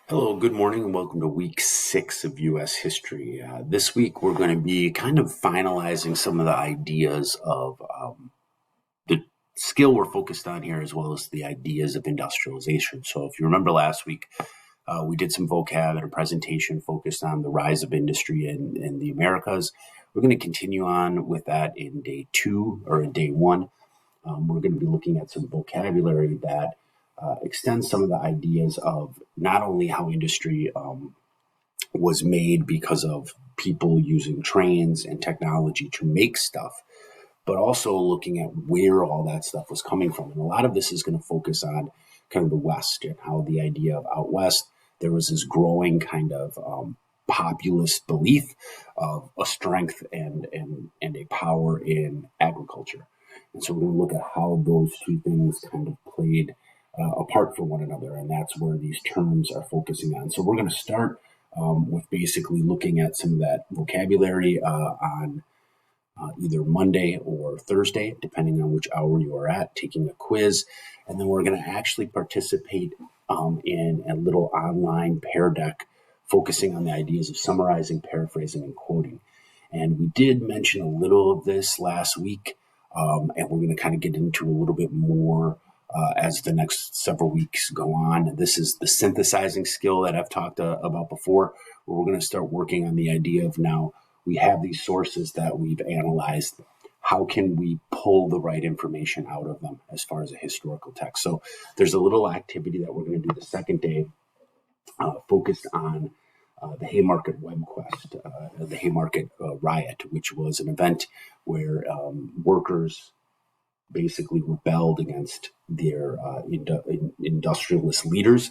Hello, good morning, and welcome to week 6 of U.S. history. This week, we're going to be kind of finalizing some of the ideas of the skill we're focused on here, as well as the ideas of industrialization. So, if you remember last week, we did some vocab and a presentation focused on the rise of industry in the Americas. We're going to continue on with that in day 2 or in day 1. We're going to be looking at some vocabulary that extends some of the ideas of not only how industry was made because of people using trains and technology to make stuff, but also looking at where all that stuff was coming from. And a lot of this is going to focus on kind of the West and how the idea of out West, there was this growing kind of populist belief of a strength and a power in agriculture. And so we're going to look at how those two things kind of played apart from one another. And that's where these terms are focusing on. So we're going to start with basically looking at some of that vocabulary on either Monday or Thursday, depending on which hour you are at, taking a quiz. And then we're going to actually participate in a little online Pear Deck focusing on the ideas of summarizing, paraphrasing, and quoting. And we did mention a little of this last week, and we're going to kind of get into a little bit more as the next several weeks go on. This is the synthesizing skill that I've talked about before, where we're going to start working on the idea of now we have these sources that we've analyzed. How can we pull the right information out of them as far as a historical text? So there's a little activity that we're going to do the second day focused on the Haymarket Web Quest, the Haymarket Riot, which was an event where workers basically rebelled against their industrialist leaders.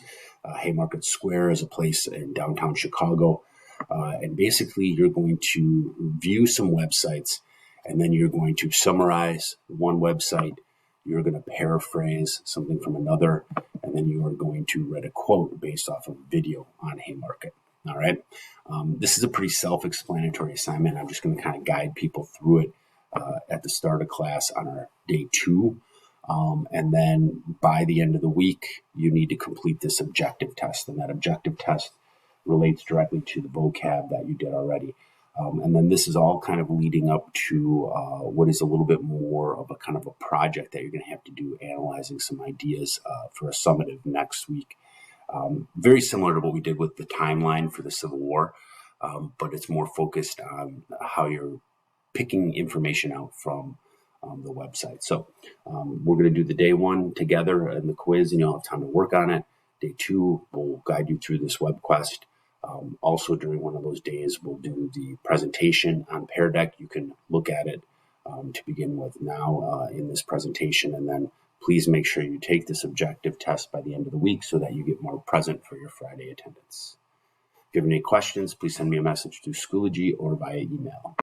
Haymarket Square is a place in downtown Chicago. And basically, you're going to view some websites, and then you're going to summarize one website. You're going to paraphrase something from another, and then you are going to read a quote based off of a video on Haymarket. All right. This is a pretty self-explanatory assignment. I'm just going to kind of guide people through it at the start of class on our day 2. And then by the end of the week, you need to complete this objective test. And that objective test relates directly to the vocab that you did already. And then this is all kind of leading up to what is a little bit more of a kind of a project that you're going to have to do, analyzing some ideas for a summative next week. Very similar to what we did with the timeline for the Civil War, but it's more focused on how you're picking information out from the website. So we're going to do the day 1 together in the quiz, and you'll have time to work on it. Day 2, we'll guide you through this web quest. Also, during one of those days, we'll do the presentation on Pear Deck. You can look at it to begin with now in this presentation, and then please make sure you take this objective test by the end of the week so that you get more present for your Friday attendance. If you have any questions, please send me a message through Schoology or via email.